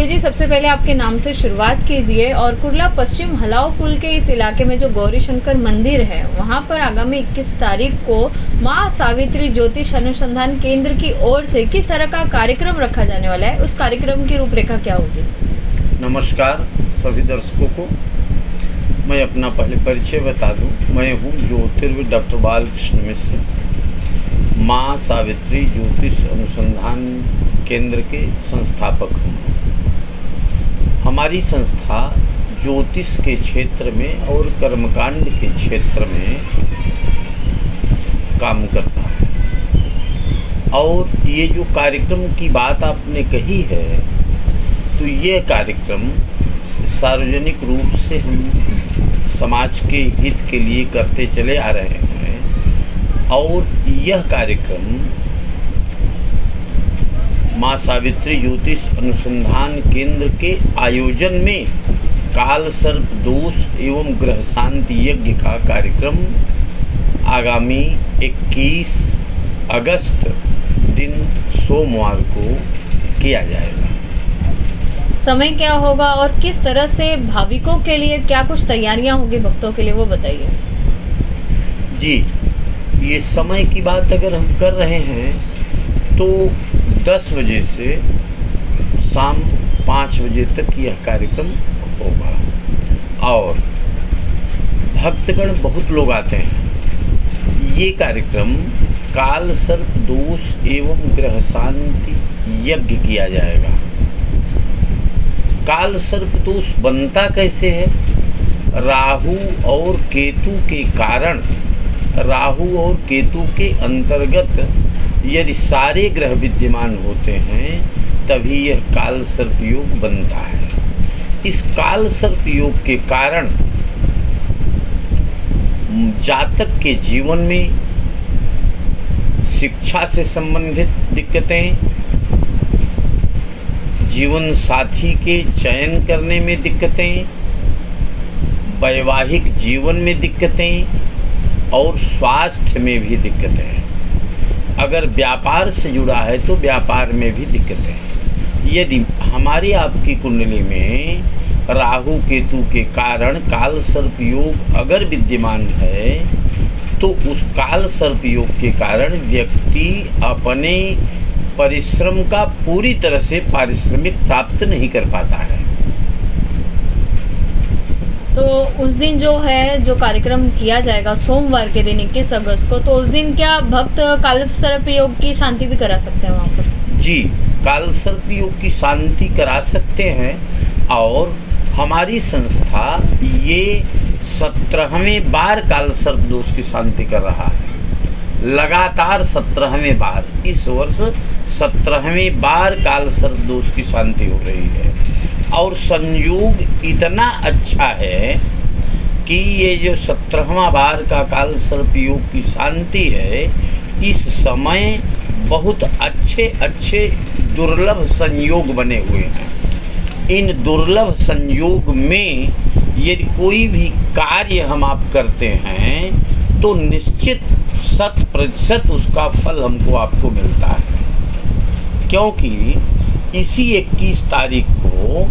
गुरुजी, सबसे पहले आपके नाम से शुरुआत कीजिए और कुर्ला पश्चिम हलाव पुल के इस इलाके में जो गौरी शंकर मंदिर है वहाँ पर आगामी 21 तारीख को माँ सावित्री ज्योतिष अनुसंधान केंद्र की ओर से किस तरह का कार्यक्रम रखा जाने वाला है, उस कार्यक्रम की रूपरेखा क्या होगी? नमस्कार सभी दर्शकों को। मैं अपना पहले परिचय बता दूं। मैं हूं ज्योतिर्विद डॉक्टर बालकृष्ण मिश्र, माँ सावित्री ज्योतिष अनुसंधान केंद्र के संस्थापक हूँ। हमारी संस्था ज्योतिष के क्षेत्र में और कर्मकांड के क्षेत्र में काम करता है। और ये जो कार्यक्रम की बात आपने कही है, तो ये कार्यक्रम सार्वजनिक रूप से हम समाज के हित के लिए करते चले आ रहे हैं। और यह कार्यक्रम माँ सावित्री ज्योतिष अनुसंधान केंद्र के आयोजन में काल सर्प दोष एवं ग्रह शांति यज्ञ का कार्यक्रम आगामी 21 अगस्त दिन सोमवार को किया जाएगा। समय क्या होगा और किस तरह से भाविकों के लिए क्या कुछ तैयारियां होगी भक्तों के लिए, वो बताइए। जी, ये समय की बात अगर हम कर रहे हैं तो 10 बजे से शाम 5 बजे तक यह कार्यक्रम होगा और भक्तगण बहुत लोग आते हैं। ये कार्यक्रम काल सर्प दोष एवं ग्रह शांति यज्ञ किया जाएगा। काल सर्प दोष बनता कैसे है? राहु और केतु के कारण, राहु और केतु के अंतर्गत यदि सारे ग्रह विद्यमान होते हैं तभी यह काल सर्प योग बनता है। इस काल सर्प योग के कारण जातक के जीवन में शिक्षा से संबंधित दिक्कतें, जीवन साथी के चयन करने में दिक्कतें, वैवाहिक जीवन में दिक्कतें और स्वास्थ्य में भी दिक्कतें। अगर व्यापार से जुड़ा है तो व्यापार में भी दिक्कतें। यदि हमारी आपकी कुंडली में राहु केतु के कारण काल सर्प योग अगर विद्यमान है तो उस काल सर्प योग के कारण व्यक्ति अपने परिश्रम का पूरी तरह से पारिश्रमिक प्राप्त नहीं कर पाता है। तो उस दिन जो है जो कार्यक्रम किया जाएगा सोमवार के दिन 21 अगस्त को, तो उस दिन क्या भक्त काल सर्प योग की शांति भी करा सकते हैं वहाँ पर? जी, काल सर्प योग की शांति करा सकते हैं। और हमारी संस्था ये 17वें बार काल सर्प दोष की शांति कर रहा है। लगातार 17वें बार, इस वर्ष 17वें बार काल सर्प दोष की शांति हो रही है। और संयोग इतना अच्छा है कि ये जो 17वां बार का काल सर्प योग की शांति है, इस समय बहुत अच्छे अच्छे दुर्लभ संयोग बने हुए हैं। इन दुर्लभ संयोग में यदि कोई भी कार्य हम आप करते हैं तो निश्चित 100% उसका फल हमको आपको मिलता है। क्योंकि इसी 21 तारीख को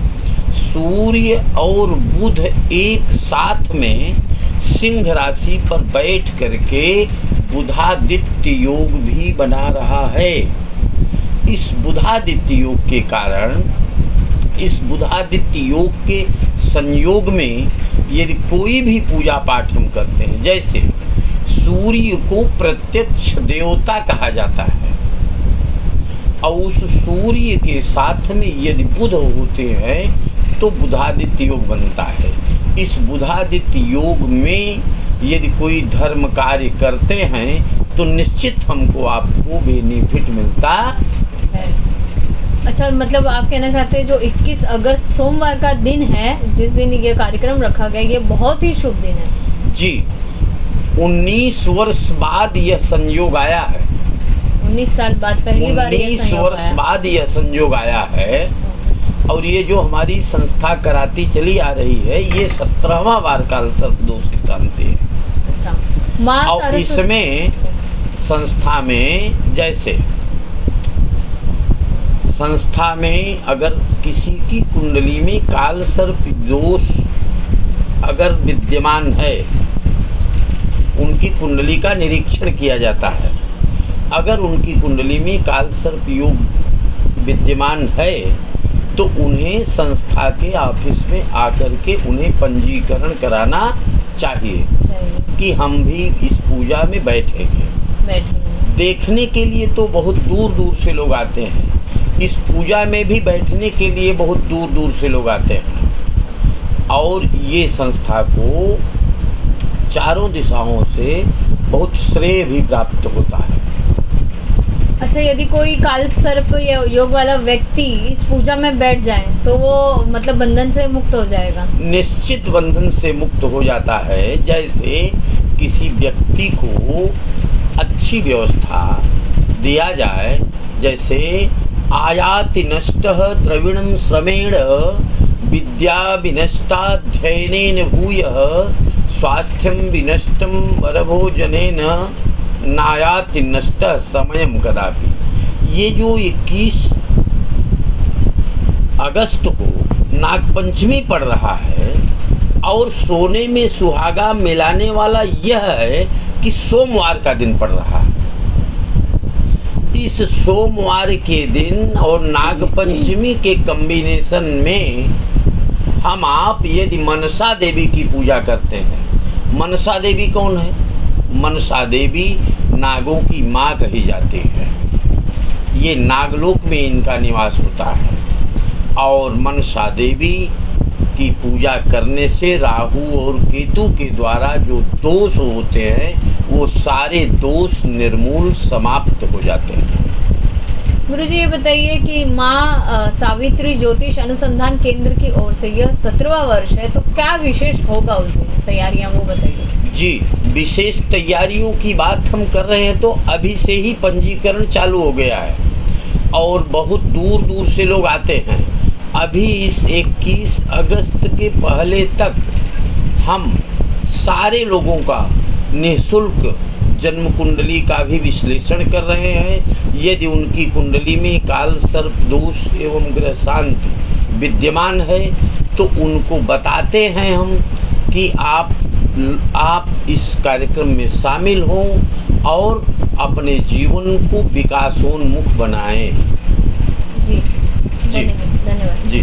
सूर्य और बुध एक साथ में सिंह राशि पर बैठ करके बुधादित्य योग भी बना रहा है। इस बुधादित्य योग के कारण, इस बुधादित्य योग के संयोग में यदि कोई भी पूजा पाठ हम करते हैं, जैसे सूर्य को प्रत्यक्ष देवता कहा जाता है और उस सूर्य के साथ में यदि बुध होते हैं तो बुधादित्य योग बनता है। इस बुधादित्य योग में यदि कोई धर्म कार्य करते हैं तो निश्चित हमको आपको बेनिफिट मिलता है। अच्छा, मतलब आप कहना चाहते हैं जो 21 अगस्त सोमवार का दिन है, जिस दिन ये कार्यक्रम रखा गया, ये बहुत ही शुभ दिन है। जी, 19 वर्ष बाद यह संयोग आया है। 19 साल बाद पहली बार 19 वर्ष बाद यह संयोग आया है। और ये जो हमारी संस्था कराती चली आ रही है, ये 17वां बार काल सर्प दोष की शांति है। अच्छा, और इसमें संस्था में जैसे संस्था में अगर किसी की कुंडली में काल सर्प दोष अगर विद्यमान है, उनकी कुंडली का निरीक्षण किया जाता है। अगर उनकी कुंडली में काल सर्प योग विद्यमान है तो उन्हें संस्था के ऑफिस में आकर के उन्हें पंजीकरण कराना चाहिए कि हम भी इस पूजा में बैठेंगे। देखने के लिए तो बहुत दूर दूर से लोग आते हैं, इस पूजा में भी बैठने के लिए बहुत दूर दूर से लोग आते हैं। और ये संस्था को चारों दिशाओं से बहुत श्रेय भी प्राप्त होता है। अच्छा, यदि कोई काल सर्प या योग वाला व्यक्ति इस पूजा में बैठ जाए तो वो मतलब बंधन से मुक्त हो जाएगा? निश्चित बंधन से मुक्त हो जाता है। जैसे किसी व्यक्ति को अच्छी व्यवस्था दिया जाए, जैसे आयाति नष्टः द्रविणं श्रमेण विद्या विनष्टाध्ययनेन भूयः स्वास्थ्यं विनष्टं वरभोजनेन नायाति नष्टः समयं कदापि। ये जो 21 अगस्त को नागपंचमी पड़ रहा है और सोने में सुहागा मिलाने वाला यह है कि सोमवार का दिन पड़ रहा है। इस सोमवार के दिन और नागपंचमी के कॉम्बिनेशन में हम आप यदि मनसा देवी की पूजा करते हैं। मनसा देवी कौन है? मनसा देवी नागों की माँ कही जाती है। ये नागलोक में इनका निवास होता है। और मनसा देवी की पूजा करने से राहु और केतु के द्वारा जो दोष होते हैं वो सारे दोष निर्मूल समाप्त हो जाते हैं। गुरुजी, ये बताइए कि माँ सावित्री ज्योतिष अनुसंधान केंद्र की ओर से यह 17वां वर्ष है, तो क्या विशेष होगा उस दिन? तैयारियां वो बताइए। जी, विशेष तैयारियों की बात हम कर रहे हैं तो अभी से ही पंजीकरण चालू हो गया है और बहुत दूर दूर से लोग आते हैं। अभी इस 21 अगस्त के पहले तक हम सारे लोगों का निःशुल्क जन्म कुंडली का भी विश्लेषण कर रहे हैं। यदि उनकी कुंडली में काल सर्प दोष एवं ग्रह शांति विद्यमान है तो उनको बताते हैं हम कि आप इस कार्यक्रम में शामिल हों और अपने जीवन को विकासोन्मुख बनाएं। जी, धन्यवाद। जी।